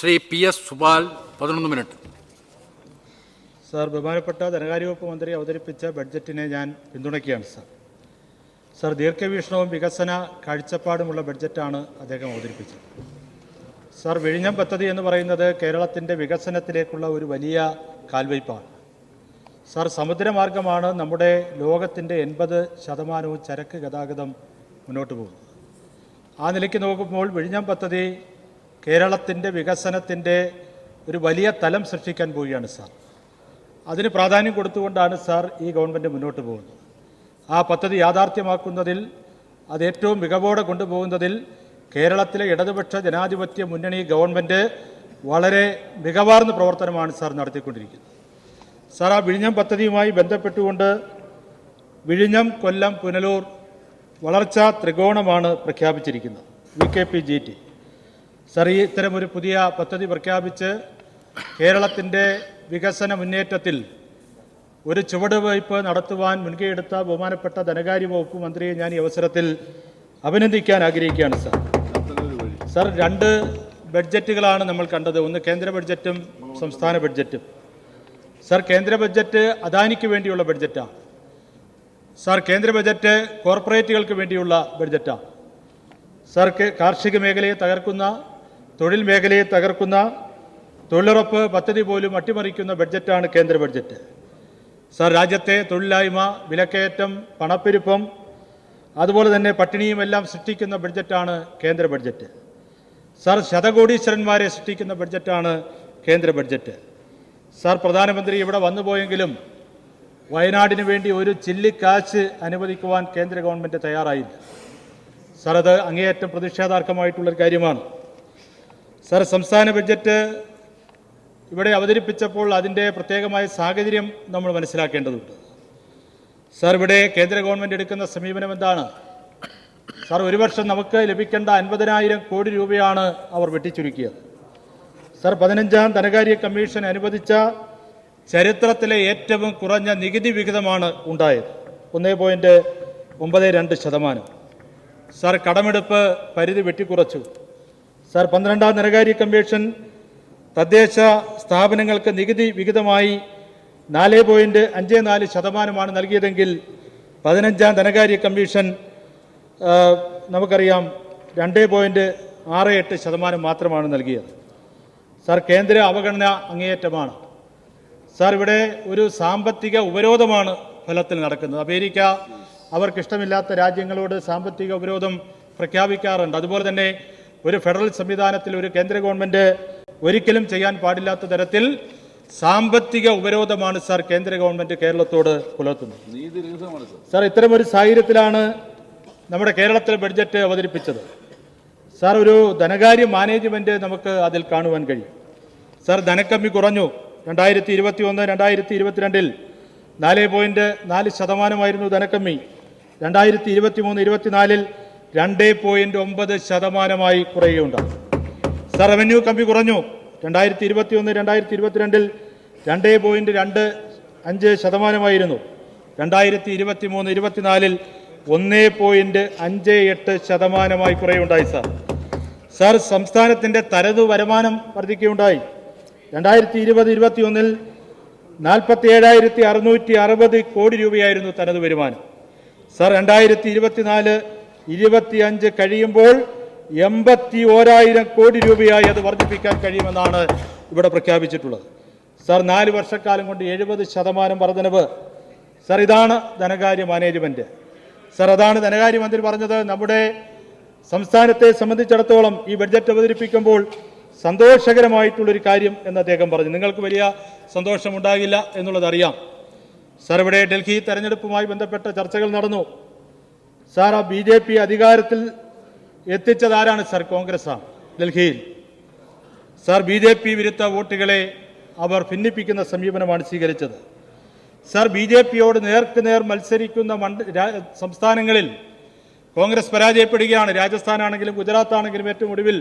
Shri PS Subal 11 minute. Sir, ബഹുമാനപ്പെട്ട ധനകാര്യ വകുപ്പ് മന്ത്രി അവതരിപ്പിച്ച ബഡ്ജറ്റിനെ ഞാൻ പിന്തുണയ്ക്കുകയാണ് സാർ. ദീർഘവീക്ഷണവും വികസന കാഴ്ചപ്പാടുമുള്ള ബഡ്ജറ്റാണ് അദ്ദേഹം അവതരിപ്പിച്ചത്. സാർ, വിഴിഞ്ഞം പദ്ധതി എന്ന് പറയുന്നത് കേരളത്തിൻ്റെ വികസനത്തിലേക്കുള്ള ഒരു വലിയ കാൽവയ്പ്പാണ്. സാർ, സമുദ്രമാർഗമാണ് നമ്മുടെ ലോകത്തിൻ്റെ 80% ചരക്ക് ഗതാഗതം മുന്നോട്ട് പോകുന്നത്. ആ നിലയ്ക്ക് നോക്കുമ്പോൾ വിഴിഞ്ഞം പദ്ധതി കേരളത്തിൻ്റെ വികസനത്തിൻ്റെ ഒരു വലിയ തലം സൃഷ്ടിക്കാൻ പോവുകയാണ് സാർ. അതിന് പ്രാധാന്യം കൊടുത്തുകൊണ്ടാണ് സാർ ഈ ഗവൺമെൻറ് മുന്നോട്ട് പോകുന്നത്. ആ പദ്ധതി യാഥാർത്ഥ്യമാക്കുന്നതിൽ അത് ഏറ്റവും മികവോടെ കൊണ്ടുപോകുന്നതിൽ കേരളത്തിലെ ഇടതുപക്ഷ ജനാധിപത്യ മുന്നണി ഗവൺമെൻറ് വളരെ മികവാർന്ന പ്രവർത്തനമാണ് സാർ നടത്തിക്കൊണ്ടിരിക്കുന്നത്. സാർ, ആ വിഴിഞ്ഞം പദ്ധതിയുമായി ബന്ധപ്പെട്ടുകൊണ്ട് വിഴിഞ്ഞം, കൊല്ലം, പുനലൂർ വളർച്ചാ ത്രികോണമാണ് പ്രഖ്യാപിച്ചിരിക്കുന്നത്, VKPGT. സാർ, ഈ ഇത്തരമൊരു പുതിയ പദ്ധതി പ്രഖ്യാപിച്ച് കേരളത്തിൻ്റെ വികസന മുന്നേറ്റത്തിൽ ഒരു ചുവടുവയ്പ് നടത്തുവാൻ മുൻകൈയെടുത്ത ബഹുമാനപ്പെട്ട ധനകാര്യ വകുപ്പ് മന്ത്രിയെ ഞാൻ ഈ അവസരത്തിൽ അഭിനന്ദിക്കാൻ ആഗ്രഹിക്കുകയാണ് സാർ. 2 ബഡ്ജറ്റുകളാണ് നമ്മൾ കണ്ടത്. ഒന്ന് കേന്ദ്ര ബഡ്ജറ്റും സംസ്ഥാന ബഡ്ജറ്റും. സാർ, കേന്ദ്ര ബഡ്ജറ്റ് അദാനിക്ക് വേണ്ടിയുള്ള ബഡ്ജറ്റാണ്. സാർ, കേന്ദ്ര ബഡ്ജറ്റ് കോർപ്പറേറ്റുകൾക്ക് വേണ്ടിയുള്ള ബഡ്ജറ്റാണ്. സാർ, കാർഷിക മേഖലയെ തകർക്കുന്ന, തൊഴിൽ മേഖലയെ തകർക്കുന്ന, തൊഴിലുറപ്പ് പദ്ധതി പോലും അട്ടിമറിക്കുന്ന ബഡ്ജറ്റാണ് കേന്ദ്ര ബഡ്ജറ്റ്. സാർ, രാജ്യത്തെ തൊഴിലില്ലായ്മ, വിലക്കയറ്റം, പണപ്പെരുപ്പം, അതുപോലെ തന്നെ പട്ടിണിയും എല്ലാം സൃഷ്ടിക്കുന്ന ബഡ്ജറ്റാണ് കേന്ദ്ര ബഡ്ജറ്റ്. സാർ, ശതകോടീശ്വരന്മാരെ സൃഷ്ടിക്കുന്ന ബഡ്ജറ്റാണ് കേന്ദ്ര ബഡ്ജറ്റ്. സാർ, പ്രധാനമന്ത്രി ഇവിടെ വന്നുപോയെങ്കിലും വയനാടിന് വേണ്ടി ഒരു ചില്ലിക്കാശ് അനുവദിക്കുവാൻ കേന്ദ്ര ഗവൺമെൻറ് തയ്യാറായില്ല. സാർ, അത് അങ്ങേയറ്റം പ്രതിഷേധാർഹമായിട്ടുള്ളൊരു കാര്യമാണ്. സാർ, സംസ്ഥാന ബഡ്ജറ്റ് ഇവിടെ അവതരിപ്പിച്ചപ്പോൾ അതിൻ്റെ പ്രത്യേകമായ സാഹചര്യം നമ്മൾ മനസ്സിലാക്കേണ്ടതുണ്ട്. സാർ, ഇവിടെ കേന്ദ്ര ഗവൺമെൻറ് എടുക്കുന്ന സമീപനം എന്താണ്? സാർ, ഒരു വർഷം നമുക്ക് ലഭിക്കേണ്ട 50,000 കോടി രൂപയാണ് അവർ വെട്ടിച്ചുരുക്കിയത്. സാർ, 15ാം ധനകാര്യ കമ്മീഷൻ അനുവദിച്ച ചരിത്രത്തിലെ ഏറ്റവും കുറഞ്ഞ നികുതി വിഹിതമാണ് ഉണ്ടായത്, 1.92%. സാർ, കടമെടുപ്പ് പരിധി വെട്ടിക്കുറച്ചു. സാർ, 12ാം ധനകാര്യ കമ്മീഷൻ തദ്ദേശ സ്ഥാപനങ്ങൾക്ക് നികുതി വിഹിതമായി 4.54% നൽകിയതെങ്കിൽ 15ാം ധനകാര്യ കമ്മീഷൻ നമുക്കറിയാം 2.68% മാത്രമാണ് നൽകിയത്. സാർ, കേന്ദ്ര അവഗണന അങ്ങേയറ്റമാണ്. സാർ, ഇവിടെ ഒരു സാമ്പത്തിക ഉപരോധമാണ് ഫലത്തിൽ നടക്കുന്നത്. അമേരിക്ക അവർക്കിഷ്ടമില്ലാത്ത രാജ്യങ്ങളോട് സാമ്പത്തിക ഉപരോധം പ്രഖ്യാപിക്കാറുണ്ട്. അതുപോലെ തന്നെ ഒരു ഫെഡറൽ സംവിധാനത്തിൽ ഒരു കേന്ദ്ര ഗവൺമെൻറ് ഒരിക്കലും ചെയ്യാൻ പാടില്ലാത്ത തരത്തിൽ സാമ്പത്തിക ഉപരോധമാണ് സാർ കേന്ദ്ര ഗവൺമെൻറ് കേരളത്തോട് പുലർത്തുന്നത്. സാർ, ഇത്തരമൊരു സാഹചര്യത്തിലാണ് നമ്മുടെ കേരളത്തിലെ ബഡ്ജറ്റ് അവതരിപ്പിച്ചത്. സാർ, ഒരു ധനകാര്യ മാനേജ്മെൻറ്റ് നമുക്ക് അതിൽ കാണുവാൻ കഴിയും. സാർ, ധനക്കമ്മി കുറഞ്ഞു. 2021-2022 4.4% ധനക്കമ്മി. 2023-24 2.9% കുറയുകയുണ്ടായി. സാർ, റവന്യൂ കമ്മി കുറഞ്ഞു. 2021-2022 2.25%. 2023-24 1.58% കുറയുണ്ടായി. സാർ, സംസ്ഥാനത്തിൻ്റെ തനതു വരുമാനം വർദ്ധിക്കുകയുണ്ടായി. 2020-21 47,660 കോടി രൂപയായിരുന്നു തനതു വരുമാനം. സാർ, 2024-25 കഴിയുമ്പോൾ 81,000 കോടി രൂപയായി അത് വർദ്ധിപ്പിക്കാൻ കഴിയുമെന്നാണ് ഇവിടെ പ്രഖ്യാപിച്ചിട്ടുള്ളത്. സാർ, 4 വർഷക്കാലം കൊണ്ട് 70% വർധനവ്. സാർ, ഇതാണ് ധനകാര്യ മാനേജ്മെൻറ്റ്. സാർ, അതാണ് ധനകാര്യമന്ത്രി പറഞ്ഞത്. നമ്മുടെ സംസ്ഥാനത്തെ സംബന്ധിച്ചിടത്തോളം ഈ ബഡ്ജറ്റ് അവതരിപ്പിക്കുമ്പോൾ സന്തോഷകരമായിട്ടുള്ളൊരു കാര്യം എന്ന് അദ്ദേഹം പറഞ്ഞു. നിങ്ങൾക്ക് വലിയ സന്തോഷമുണ്ടാകില്ല എന്നുള്ളതറിയാം. സാർ, ഇവിടെ ഡൽഹി തെരഞ്ഞെടുപ്പുമായി ബന്ധപ്പെട്ട ചർച്ചകൾ നടന്നു. സാർ, ആ BJP അധികാരത്തിൽ എത്തിച്ചതാരാണ്? സാർ, കോൺഗ്രസ്സാണ് ഡൽഹിയിൽ. സാർ, BJP വിരുദ്ധ വോട്ടുകളെ അവർ ഭിന്നിപ്പിക്കുന്ന സമീപനമാണ് സ്വീകരിച്ചത്. സാർ, BJPയോട് നേർക്കുനേർ മത്സരിക്കുന്ന സംസ്ഥാനങ്ങളിൽ കോൺഗ്രസ് പരാജയപ്പെടുകയാണ്. രാജസ്ഥാനാണെങ്കിലും ഗുജറാത്ത് ആണെങ്കിലും ഏറ്റവും ഒടുവിൽ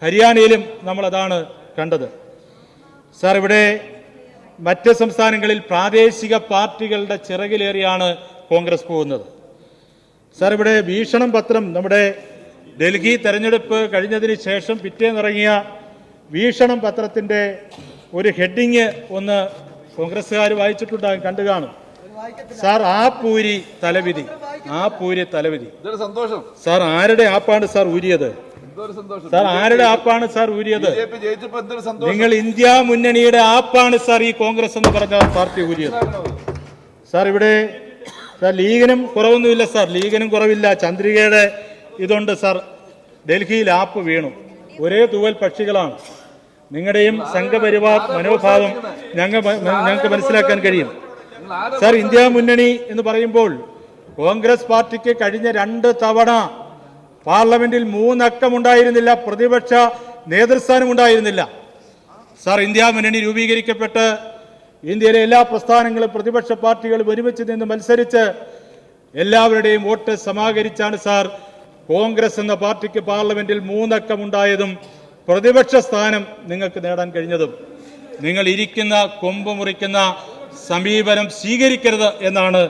ഹരിയാനയിലും നമ്മളതാണ് കണ്ടത്. സാർ, ഇവിടെ മറ്റ് സംസ്ഥാനങ്ങളിൽ പ്രാദേശിക പാർട്ടികളുടെ ചിറകിലേറിയാണ് കോൺഗ്രസ് പോകുന്നത്. സാർ, ഇവിടെ വീക്ഷണം പത്രം നമ്മുടെ ഡൽഹി തെരഞ്ഞെടുപ്പ് കഴിഞ്ഞതിന് ശേഷം പിറ്റേന്നിറങ്ങിയ വീക്ഷണം പത്രത്തിൻ്റെ ഒരു ഹെഡിങ് ഒന്ന് കോൺഗ്രസ്സുകാർ വായിച്ചിട്ടുണ്ടാകും, കണ്ടു കാണും. സാർ ആപ്പൂരി തലവിധി, ആപ്പൂരി തലവിധി. സന്തോഷം സാർ ആരുടെ ആപ്പാണ് സാർ ഊരിയത്? സാർ ആരുടെ ആപ്പാണ് സാർ ഊരിയത്? നിങ്ങൾ ഇന്ത്യ മുന്നണിയുടെ ആപ്പാണ് സാർ ഈ കോൺഗ്രസ് എന്ന് പറഞ്ഞ പാർട്ടി ഊരിയത്. സാർ ഇവിടെ സാർ ലീഗിനും കുറവൊന്നുമില്ല, സാർ ലീഗിനും കുറവില്ല. ചന്ദ്രികയുടെ ഇതുണ്ട് സാർ. ഡൽഹിയിൽ ആപ്പ് വീണു. ഒരേ തൂവൽ പക്ഷികളാണ്. നിങ്ങളുടെയും സംഘപരിവാർ മനോഭാവം ഞങ്ങൾക്ക് മനസ്സിലാക്കാൻ കഴിയും. സാർ ഇന്ത്യ മുന്നണി എന്ന് പറയുമ്പോൾ കോൺഗ്രസ് പാർട്ടിക്ക് കഴിഞ്ഞ 2 തവണ പാർലമെന്റിൽ 3 അക്കം ഉണ്ടായിരുന്നില്ല, പ്രതിപക്ഷ നേതൃസ്ഥാനം ഉണ്ടായിരുന്നില്ല. സാർ ഇന്ത്യ മുന്നണി രൂപീകരിക്കപ്പെട്ട് ഇന്ത്യയിലെ എല്ലാ പ്രസ്ഥാനങ്ങളും പ്രതിപക്ഷ പാർട്ടികളും ഒരുമിച്ച് നിന്ന് മത്സരിച്ച് എല്ലാവരുടെയും വോട്ട് സമാഹരിച്ചാണ് സാർ കോൺഗ്രസ് എന്ന പാർട്ടിക്ക് പാർലമെന്റിൽ 3 അക്കം ഉണ്ടായതും പ്രതിപക്ഷ സ്ഥാനം നിങ്ങൾക്ക് നേടാൻ കഴിഞ്ഞതും. നിങ്ങൾ ഇരിക്കുന്ന കൊമ്പ് മുറിക്കുന്ന സമീപനം സ്വീകരിക്കരുത് എന്നാണ്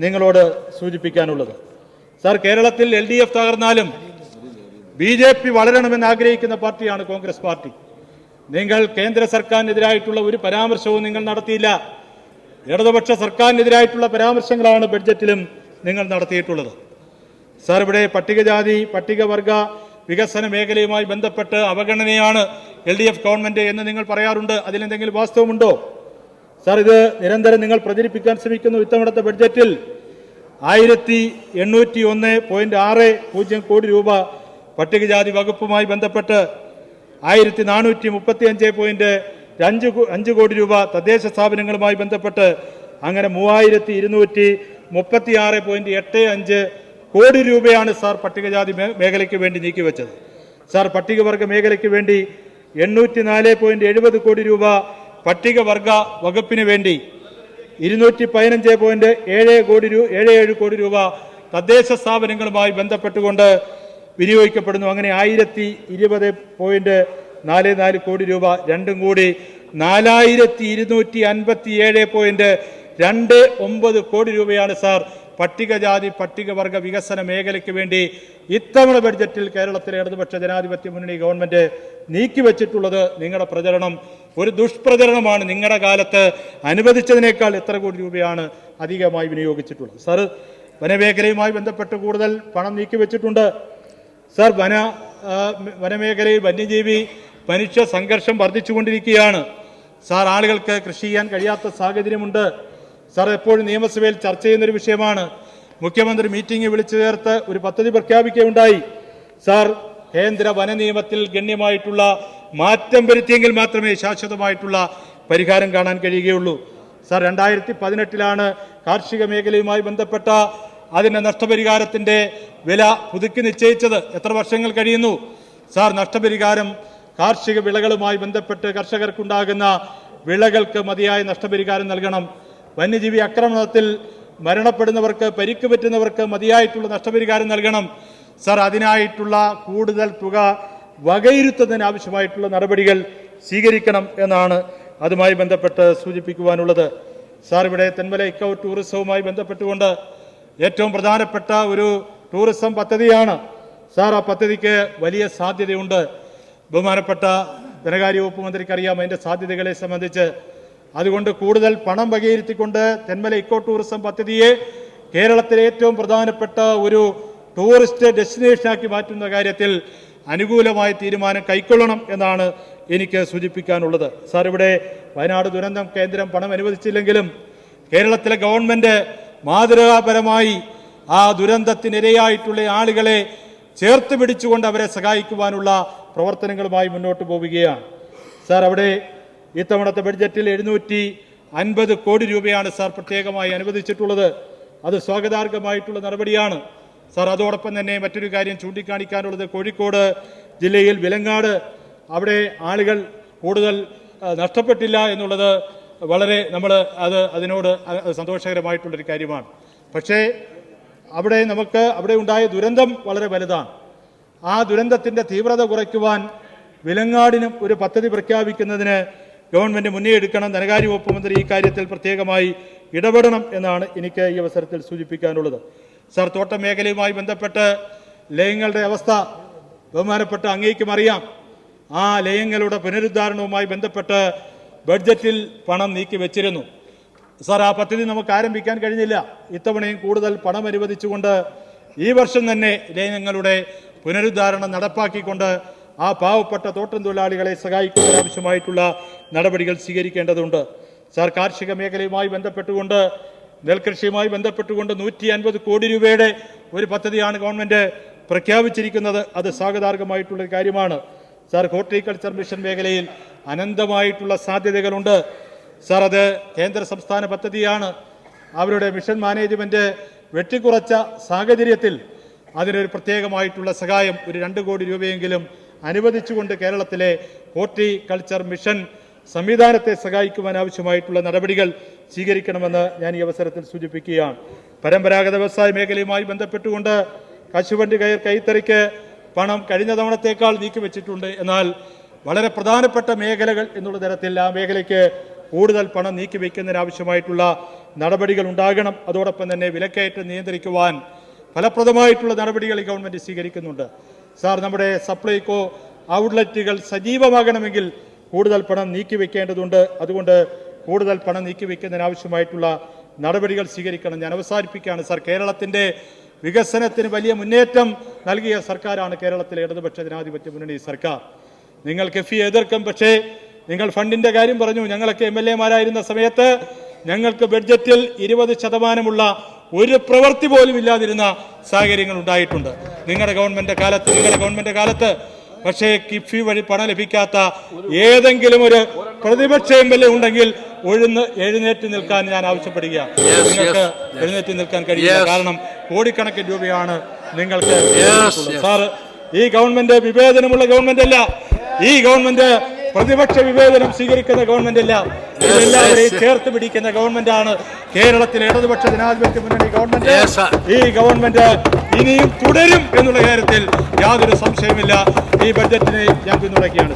നിങ്ങളോട് സൂചിപ്പിക്കാനുള്ളത്. സാർ കേരളത്തിൽ LDF തകർന്നാലും BJP വളരണമെന്ന് ആഗ്രഹിക്കുന്ന പാർട്ടിയാണ് കോൺഗ്രസ് പാർട്ടി. നിങ്ങൾ കേന്ദ്ര സർക്കാരിനെതിരായിട്ടുള്ള ഒരു പരാമർശവും നിങ്ങൾ നടത്തിയില്ല. ഇടതുപക്ഷ സർക്കാരിനെതിരായിട്ടുള്ള പരാമർശങ്ങളാണ് ബഡ്ജറ്റിലും നിങ്ങൾ നടത്തിയിട്ടുള്ളത്. സാർ ഇവിടെ പട്ടികജാതി പട്ടികവർഗ വികസന മേഖലയുമായി ബന്ധപ്പെട്ട് അവഗണനയാണ് LDF ഗവൺമെന്റ് എന്ന് നിങ്ങൾ പറയാറുണ്ട്. അതിലെന്തെങ്കിലും വാസ്തവമുണ്ടോ? സാർ ഇത് നിരന്തരം നിങ്ങൾ പ്രചരിപ്പിക്കാൻ ശ്രമിക്കുന്നു. ഇത്തവണത്തെ ബഡ്ജറ്റിൽ 1801.60 കോടി രൂപ പട്ടികജാതി വകുപ്പുമായി ബന്ധപ്പെട്ട് 1435.5 കോടി രൂപ തദ്ദേശ സ്ഥാപനങ്ങളുമായി ബന്ധപ്പെട്ട് അങ്ങനെ 3236.85 കോടി രൂപയാണ് സാർ പട്ടികജാതി മേഖലയ്ക്ക് വേണ്ടി നീക്കിവെച്ചത്. സാർ പട്ടികവർഗ മേഖലയ്ക്ക് വേണ്ടി 804.70 കോടി രൂപ പട്ടികവർഗ വകുപ്പിന് വേണ്ടി 215.77 കോടി രൂപ തദ്ദേശ സ്ഥാപനങ്ങളുമായി ബന്ധപ്പെട്ടുകൊണ്ട് വിനിയോഗിക്കപ്പെടുന്നു. അങ്ങനെ 1020.44 കോടി രൂപ, രണ്ടും കൂടി 4257.29 കോടി രൂപയാണ് സാർ പട്ടികജാതി പട്ടികവർഗ വികസന മേഖലയ്ക്ക് വേണ്ടി ഇത്തവണ ബഡ്ജറ്റിൽ കേരളത്തിലെ ഇടതുപക്ഷ ജനാധിപത്യ മുന്നണി ഗവൺമെന്റ് നീക്കിവെച്ചിട്ടുള്ളത്. നിങ്ങളുടെ പ്രചരണം ഒരു ദുഷ്പ്രചരണമാണ്. നിങ്ങളുടെ കാലത്ത് അനുവദിച്ചതിനേക്കാൾ എത്ര കോടി രൂപയാണ് അധികമായി വിനിയോഗിച്ചിട്ടുള്ളത്? സാർ വനമേഖലയുമായി ബന്ധപ്പെട്ട് കൂടുതൽ പണം നീക്കിവെച്ചിട്ടുണ്ട്. സാർ വനമേഖലയിൽ വന്യജീവി മനുഷ്യ സംഘർഷം വർദ്ധിച്ചുകൊണ്ടിരിക്കുകയാണ്. സാർ ആളുകൾക്ക് കൃഷി ചെയ്യാൻ കഴിയാത്ത സാഹചര്യമുണ്ട്. സാർ എപ്പോഴും നിയമസഭയിൽ ചർച്ച ചെയ്യുന്നൊരു വിഷയമാണ്. മുഖ്യമന്ത്രി മീറ്റിംഗ് വിളിച്ചു ചേർത്ത് ഒരു പദ്ധതി പ്രഖ്യാപിക്കുകയുണ്ടായി. സാർ കേന്ദ്ര വന നിയമത്തിൽ ഗണ്യമായിട്ടുള്ള മാറ്റം വരുത്തിയെങ്കിൽ മാത്രമേ ശാശ്വതമായിട്ടുള്ള പരിഹാരം കാണാൻ കഴിയുകയുള്ളൂ. സാർ 2018 കാർഷിക മേഖലയുമായി ബന്ധപ്പെട്ട അതിൻ്റെ നഷ്ടപരിഹാരത്തിൻ്റെ വില പുതുക്കി നിശ്ചയിച്ചത്. എത്ര വർഷങ്ങൾ കഴിയുന്നു? സാർ നഷ്ടപരിഹാരം കാർഷിക വിളകളുമായി ബന്ധപ്പെട്ട് കർഷകർക്കുണ്ടാകുന്ന വിളകൾക്ക് മതിയായ നഷ്ടപരിഹാരം നൽകണം. വന്യജീവി ആക്രമണത്തിൽ മരണപ്പെടുന്നവർക്ക് പരിക്ക് പറ്റുന്നവർക്ക് മതിയായിട്ടുള്ള നഷ്ടപരിഹാരം നൽകണം. സാർ അതിനായിട്ടുള്ള കൂടുതൽ തുക വകയിരുത്തുന്നതിന് ആവശ്യമായിട്ടുള്ള നടപടികൾ സ്വീകരിക്കണം എന്നാണ് അതുമായി ബന്ധപ്പെട്ട് സൂചിപ്പിക്കുവാനുള്ളത്. സാർ ഇവിടെ തെന്മല ഇക്കോ ടൂറിസവുമായി ബന്ധപ്പെട്ടുകൊണ്ട് ഏറ്റവും പ്രധാനപ്പെട്ട ഒരു ടൂറിസം പദ്ധതിയാണ്. സാർ ആ പദ്ധതിക്ക് വലിയ സാധ്യതയുണ്ട്. ബഹുമാനപ്പെട്ട ധനകാര്യ വകുപ്പ് മന്ത്രിക്ക് അറിയാം അതിൻ്റെ സാധ്യതകളെ സംബന്ധിച്ച്. അതുകൊണ്ട് കൂടുതൽ പണം വകയിരുത്തിക്കൊണ്ട് തെന്മല ഇക്കോ ടൂറിസം പദ്ധതിയെ കേരളത്തിലെ ഏറ്റവും പ്രധാനപ്പെട്ട ഒരു ടൂറിസ്റ്റ് ഡെസ്റ്റിനേഷനാക്കി മാറ്റുന്ന കാര്യത്തിൽ അനുകൂലമായ തീരുമാനം കൈക്കൊള്ളണം എന്നാണ് എനിക്ക് സൂചിപ്പിക്കാനുള്ളത്. സാർ ഇവിടെ വയനാട് ദുരന്തം കേന്ദ്രം പണം അനുവദിച്ചില്ലെങ്കിലും കേരളത്തിലെ ഗവൺമെന്റ് മാതൃകാപരമായി ആ ദുരന്തത്തിനിരയായിട്ടുള്ള ആളുകളെ ചേർത്ത് പിടിച്ചുകൊണ്ട് അവരെ സഹായിക്കുവാനുള്ള പ്രവർത്തനങ്ങളുമായി മുന്നോട്ട് പോവുകയാണ്. സാർ അവിടെ ഇത്തവണത്തെ ബഡ്ജറ്റിൽ 750 കോടി രൂപയാണ് സാർ പ്രത്യേകമായി അനുവദിച്ചിട്ടുള്ളത്. അത് സ്വാഗതാർഹമായിട്ടുള്ള നടപടിയാണ്. സാർ അതോടൊപ്പം തന്നെ മറ്റൊരു കാര്യം ചൂണ്ടിക്കാണിക്കാനുള്ളത്, കോഴിക്കോട് ജില്ലയിൽ വിലങ്ങാട് അവിടെ ആളുകൾ കൂടുതൽ നഷ്ടപ്പെട്ടില്ല എന്നുള്ളത് വളരെ അതിനോട് സന്തോഷകരമായിട്ടുള്ളൊരു കാര്യമാണ്. പക്ഷേ അവിടെ ഉണ്ടായ ദുരന്തം വളരെ വലുതാണ്. ആ ദുരന്തത്തിൻ്റെ തീവ്രത കുറയ്ക്കുവാൻ വിലങ്ങാടിനും ഒരു പദ്ധതി പ്രഖ്യാപിക്കുന്നതിന് ഗവൺമെന്റ് മുന്നേ എടുക്കണം. ധനകാര്യ വകുപ്പ് മന്ത്രി ഈ കാര്യത്തിൽ പ്രത്യേകമായി ഇടപെടണം എന്നാണ് എനിക്ക് ഈ അവസരത്തിൽ സൂചിപ്പിക്കാനുള്ളത്. സാർ തോട്ടം മേഖലയുമായി ബന്ധപ്പെട്ട് ലയങ്ങളുടെ അവസ്ഥ ബഹുമാനപ്പെട്ട അങ്ങേക്കും അറിയാം. ആ ലയങ്ങളുടെ പുനരുദ്ധാരണവുമായി ബന്ധപ്പെട്ട് ബഡ്ജറ്റിൽ പണം നീക്കി വെച്ചിരുന്നു. സാർ, ആ പദ്ധതി നമുക്ക് ആരംഭിക്കാൻ കഴിഞ്ഞില്ല. ഇത്തവണയും കൂടുതൽ പണം അനുവദിച്ചുകൊണ്ട് ഈ വർഷം തന്നെ ലയങ്ങളുടെ പുനരുദ്ധാരണം നടപ്പാക്കിക്കൊണ്ട് ആ പാവപ്പെട്ട തോട്ടം തൊഴിലാളികളെ സഹായിക്കുന്നതിനാവശ്യമായിട്ടുള്ള നടപടികൾ സ്വീകരിക്കേണ്ടതുണ്ട്. സാർ, കാർഷിക മേഖലയുമായി ബന്ധപ്പെട്ടുകൊണ്ട് നെൽകൃഷിയുമായി ബന്ധപ്പെട്ടുകൊണ്ട് 150 കോടി രൂപയുടെ ഒരു പദ്ധതിയാണ് ഗവൺമെന്റ് പ്രഖ്യാപിച്ചിരിക്കുന്നത്. അത് സ്വാഗതാർഹമായിട്ടുള്ള കാര്യമാണ്. സാർ, ഹോർട്ടിക്കൾച്ചർ മിഷൻ മേഖലയിൽ അനന്തമായിട്ടുള്ള സാധ്യതകളുണ്ട്. സാർ, അത് കേന്ദ്ര സംസ്ഥാന പദ്ധതിയാണ്. അവരുടെ മിഷൻ മാനേജ്മെന്റ് വെട്ടിക്കുറച്ച സാഹചര്യത്തിൽ അതിനൊരു പ്രത്യേകമായിട്ടുള്ള സഹായം ഒരു 2 കോടി രൂപയെങ്കിലും അനുവദിച്ചുകൊണ്ട് കേരളത്തിലെ ഹോർട്ടിക്കൾച്ചർ മിഷൻ സംവിധാനത്തെ സഹായിക്കുവാൻ ആവശ്യമായിട്ടുള്ള നടപടികൾ സ്വീകരിക്കണമെന്ന് ഞാൻ ഈ അവസരത്തിൽ സൂചിപ്പിക്കുകയാണ്. പരമ്പരാഗത വ്യവസായ മേഖലയുമായി ബന്ധപ്പെട്ടുകൊണ്ട് കശുവണ്ടി കയർ കൈത്തറിക്ക് പണം കഴിഞ്ഞ തവണത്തേക്കാൾ നീക്കിവെച്ചിട്ടുണ്ട്. എന്നാൽ വളരെ പ്രധാനപ്പെട്ട മേഖലകൾ എന്നുള്ള തരത്തിൽ ആ മേഖലയ്ക്ക് കൂടുതൽ പണം നീക്കിവെക്കുന്നതിനാവശ്യമായിട്ടുള്ള നടപടികൾ ഉണ്ടാകണം. അതോടൊപ്പം തന്നെ വിലക്കയറ്റം നിയന്ത്രിക്കുവാൻ ഫലപ്രദമായിട്ടുള്ള നടപടികൾ ഈ ഗവൺമെന്റ് സ്വീകരിക്കുന്നുണ്ട്. സാർ, നമ്മുടെ സപ്ലൈകോ ഔട്ട്ലെറ്റുകൾ സജീവമാകണമെങ്കിൽ കൂടുതൽ പണം നീക്കിവെക്കേണ്ടതുണ്ട്. അതുകൊണ്ട് കൂടുതൽ പണം നീക്കിവെക്കുന്നതിനാവശ്യമായിട്ടുള്ള നടപടികൾ സ്വീകരിക്കണം. ഞാൻ അവസാനിപ്പിക്കുകയാണ്. സാർ, കേരളത്തിൻ്റെ വികസനത്തിന് വലിയ മുന്നേറ്റം നൽകിയ സർക്കാരാണ് കേരളത്തിലെ ഇടതുപക്ഷ ജനാധിപത്യ മുന്നണി സർക്കാർ. നിങ്ങൾ കെഫിയെ എതിർക്കും, പക്ഷേ നിങ്ങൾ ഫണ്ടിൻ്റെ കാര്യം പറഞ്ഞു. ഞങ്ങളൊക്കെ MLA-മാരായിരുന്ന സമയത്ത് ഞങ്ങൾക്ക് ബഡ്ജറ്റിൽ 20% ഒരു പ്രവൃത്തി പോലും ഇല്ലാതിരുന്ന സാഹചര്യങ്ങൾ ഉണ്ടായിട്ടുണ്ട് നിങ്ങളുടെ ഗവൺമെന്റ് കാലത്ത്. പക്ഷേ കിഫ്ബി വഴി പണം ലഭിക്കാത്ത ഏതെങ്കിലും ഒരു പ്രതിപക്ഷ MLA ഉണ്ടെങ്കിൽ എഴുന്നേറ്റ് നിൽക്കാൻ ഞാൻ ആവശ്യപ്പെടുകയാണ്. നിങ്ങൾക്ക് എഴുന്നേറ്റ് നിൽക്കാൻ കഴിയില്ല. കാരണം കോടിക്കണക്കിന് രൂപയാണ് നിങ്ങൾക്ക്. സാർ, ഈ ഗവൺമെന്റ് വിവേചനമുള്ള ഗവൺമെന്റ് അല്ല. ഈ ഗവൺമെന്റ് പ്രതിപക്ഷ വിവേചനം സ്വീകരിക്കുന്ന ഗവൺമെന്റ് അല്ല. എല്ലാവരെയും ചേർത്ത് പിടിക്കുന്ന ഗവൺമെന്റാണ് കേരളത്തിലെ ഇടതുപക്ഷ ജനാധിപത്യ മുന്നണി ഗവൺമെന്റ്. ഈ ഗവൺമെന്റ് ഇനിയും തുടരും എന്നുള്ള കാര്യത്തിൽ യാതൊരു സംശയമില്ല. ഈ ബഡ്ജറ്റിനെ ഞാൻ പിന്തുണയ്ക്കുകയാണ്.